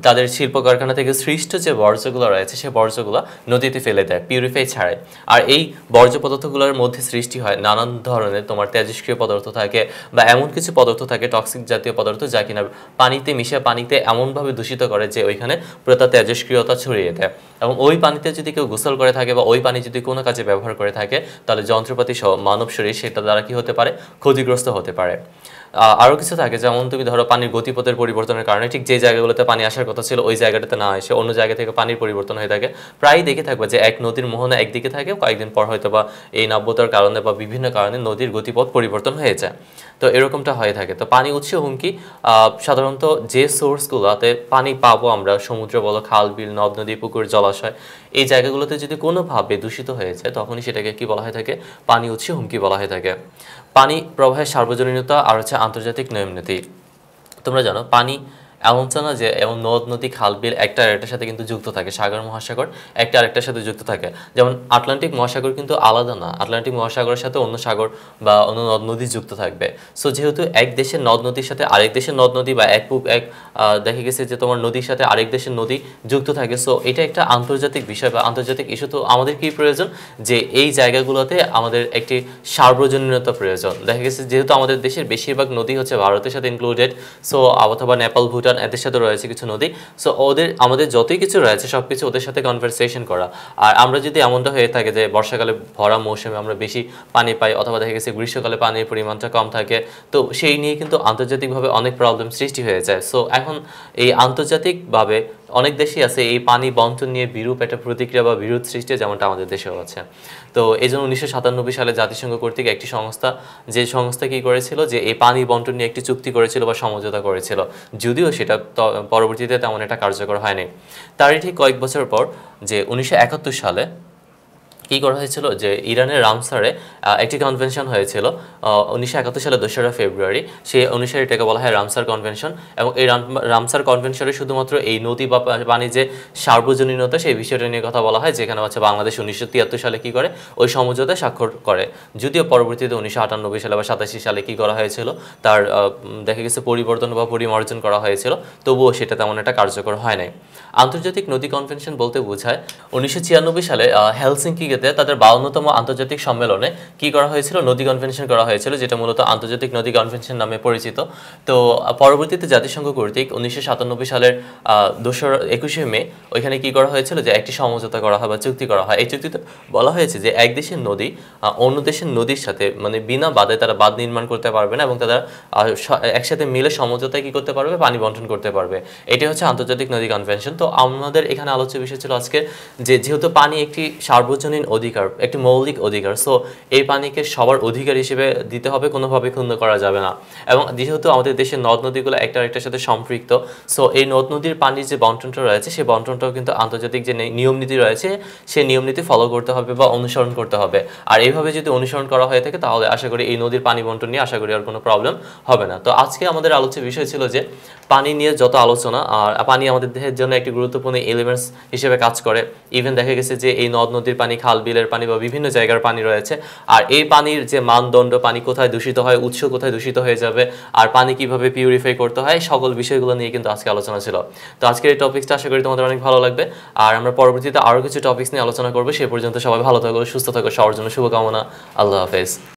তাদের শিল্প কারখানা থেকে সৃষ্ট যে বর্জ্যগুলো রয়েছে সেই বর্জ্যগুলো নদীতে ফেলে দেয় পিউরিফাই ছাড়াই। আর এই বর্জ্য পদার্থগুলোর মধ্যে সৃষ্টি হয় নানান ধরনের তোমার তেজস্ক্রিয় পদার্থ থাকে বা এমন কিছু পদার্থ থাকে টক্সিক জাতীয় পদার্থ যা কিনা পানিতে মিশে পানিতে এমনভাবে দূষিত করে যে ওইখানে পুরো তার তেজস্ক্রিয়তা ছড়িয়ে দেয়। এবং ওই পানিতে যদি কেউ গোসল করে থাকে বা ওই পানি যদি কোনো কাজে ব্যবহার করে থাকে তাহলে যন্ত্রপাতি সহ মানব শরীর সেটা দ্বারা কি হতে পারে, ক্ষতিগ্রস্ত হতে পারে। আরও কিছু থাকে, যেমন তুমি ধরো পানির গতিপথের পরিবর্তনের কারণে ঠিক যে জায়গাগুলোতে পানি আসার কথা ছিল ওই জায়গাটাতে না এসে অন্য জায়গা থেকে পানির পরিবর্তন হয়ে থাকে। প্রায়ই দেখে থাকবে যে এক নদীর মোহনা একদিকে থাকে, কয়েকদিন পর হয়তো বা এই নাব্যতার কারণে বা বিভিন্ন কারণে নদীর গতিপথ পরিবর্তন হয়ে যায়। তো এরকমটা হয়ে থাকে। তো পানি উৎস হুমকি সাধারণত যে সোর্সগুলোতে পানি পাবো আমরা, সমুদ্র বলো, খাল বিল, নদ নদী, পুকুর, জলাশয়, এই জায়গাগুলোতে যদি কোনোভাবে দূষিত হয়ে যায় তখনই সেটাকে কি বলা হয়ে থাকে, পানি উৎস হুমকি বলা হয়ে থাকে। পানি প্রবাহের সার্বজনীনতা আর হচ্ছে আন্তর্জাতিক নিয়ম নীতি। তোমরা জানো পানি এমনটা না যে এমন নদ নদী খাল বিল একটা আরেকটার সাথে কিন্তু যুক্ত থাকে, সাগর মহাসাগর একটা আরেকটার সাথে যুক্ত থাকে। যেমন আটলান্টিক মহাসাগর কিন্তু আলাদা না, আটলান্টিক মহাসাগরের সাথে অন্য সাগর বা অন্য নদ নদী যুক্ত থাকবে। সো যেহেতু এক দেশের নদ নদীর সাথে আরেক দেশের নদ নদী বা দেখে গেছে যে তোমার নদীর সাথে আরেক দেশের নদী যুক্ত থাকে, সো এটা একটা আন্তর্জাতিক বিষয় বা আন্তর্জাতিক ইস্যু। তো আমাদের কি প্রয়োজন যে এই জায়গাগুলোতে আমাদের একটি সার্বজনীনতা প্রয়োজন। দেখা গেছে যেহেতু আমাদের দেশের বেশিরভাগ নদী হচ্ছে ভারতের সাথে ইনক্লুডেড, সো অথবা নেপাল, ভুটান এদের সাথে রয়েছে কিছু নদী, সো আমাদের যতই কিছু রয়েছে সব কিছু ওদের সাথে কনভারসেশন করা। আর আমরা যদি এমনটা হয়ে থাকে যে বর্ষাকালে ভরা মৌসুমে আমরা বেশি পানি পাই অথবা দেখা গেছে গ্রীষ্মকালে পানির পরিমাণটা কম থাকে, তো সেই নিয়ে কিন্তু আন্তর্জাতিকভাবে অনেক প্রবলেম সৃষ্টি হয়ে যায়। সো এখন এই আন্তর্জাতিকভাবে অনেক দেশই আছে এই পানি বন্টন নিয়ে বিরূপ একটা প্রতিক্রিয়া বা বিরোধ সৃষ্টি, যেমনটা আমাদের দেশেও আছে। তো এই জন্য 1997 সালে জাতিসংঘ কর্তৃক একটি সংস্থা, যে সংস্থা কি করেছিল যে এই পানি বন্টন নিয়ে একটি চুক্তি করেছিল বা সমঝোতা করেছিল, যদিও সেটা পরবর্তীতে তেমন একটা কার্যকর হয়নি। তারই ঠিক কয়েক বছর পর যে 1971 সালে কী করা হয়েছিল যে ইরানের রামসারে একটি কনভেনশন হয়েছিল 1971 সালে 2রা ফেব্রুয়ারি। সেই অনুসারে এটাকে বলা হয় রামসার কনভেনশন। এবং এই রামসার কনভেনশনে শুধুমাত্র এই নদী বা পানি যে সার্বজনীনতা সেই বিষয়টা নিয়ে কথা বলা হয়, যেখানে হচ্ছে বাংলাদেশ 1973 সালে কী করে ওই সমঝোতায় স্বাক্ষর করে। যদিও পরবর্তীতে 1998 সালে বা 87 সালে কী করা হয়েছিল তার দেখা গেছে পরিবর্তন বা পরিমার্জন করা হয়েছিল, তবুও সেটা তেমন একটা কার্যকর হয় নাই। আন্তর্জাতিক নদী কনভেনশন বলতে বোঝায় 1996 সালে হেলসিঙ্কিতে তাদের 52তম আন্তর্জাতিক সম্মেলনে কি করা হয়েছিল, নদী কনভেনশন করা হয়েছিল, যেটা মূলত আন্তর্জাতিক নদী কনভেনশন নামে পরিচিত। তো পরবর্তীতে জাতিসংঘ কর্তৃক 1997 সালের 21শে মে ওইখানে কি করা হয়েছিল যে একটি সমঝোতা করা হয় বা চুক্তি করা হয়। এই চুক্তিতে বলা হয়েছে যে এক দেশের নদী অন্য দেশের নদীর সাথে মানে বিনা বাঁধে তারা বাঁধ নির্মাণ করতে পারবে না এবং তারা একসাথে মিলে সমঝোতায় কি করতে পারবে, পানি বন্টন করতে পারবে। এটি হচ্ছে আন্তর্জাতিক নদী কনভেনশন। তো আমাদের এখানে আলোচ্য বিষয় ছিল আজকে যে যেহেতু পানি একটি সার্বজনীন অধিকার, একটি মৌলিক অধিকার, সো এই পানিকে সবার অধিকার হিসেবে দিতে হবে, কোনোভাবে ক্ষুণ্ণ করা যাবে না। এবং যেহেতু আমাদের দেশের নদ নদীগুলো একটা আরেকটার সাথে সম্পৃক্ত, সো এই নদ নদীর পানির যে বন্টনটা রয়েছে সেই বন্টনটাও কিন্তু আন্তর্জাতিক যে নিয়ম নীতি রয়েছে সেই নিয়ম নীতি ফলো করতে হবে বা অনুসরণ করতে হবে। আর এইভাবে যদি অনুসরণ করা হয়ে থাকে তাহলে আশা করি এই নদীর পানি বন্টন নিয়ে আশা করি আর কোনো প্রবলেম হবে না। তো আজকে আমাদের আলোচ্য বিষয় ছিল যে পানি নিয়ে যত আলোচনা, আর পানি আমাদের দেহের জন্য একটি গুরুত্বপূর্ণ এলিমেন্টস হিসেবে কাজ করে। ইভেন দেখা গেছে যে এই নদ নদীর পানি, খাল বিলের পানি বা বিভিন্ন জায়গার পানি রয়েছে, আর এই পানির যে মানদণ্ড, পানি কোথায় দূষিত হয়, উৎস কোথায় দূষিত হয়ে যাবে, আর পানি কিভাবে পিউরিফাই করতে হয়, সকল বিষয়গুলো নিয়ে কিন্তু আজকে আলোচনা ছিল। তো আজকের এই টপিকসটা আশা করি তোমাদের অনেক ভালো লাগবে, আর আমরা পরবর্তীতে আরও কিছু টপিকস নিয়ে আলোচনা করবো। সে পর্যন্ত সবাই ভালো থাকো, সুস্থ থাকো, সবার জন্য শুভকামনা। আল্লাহ হাফেজ।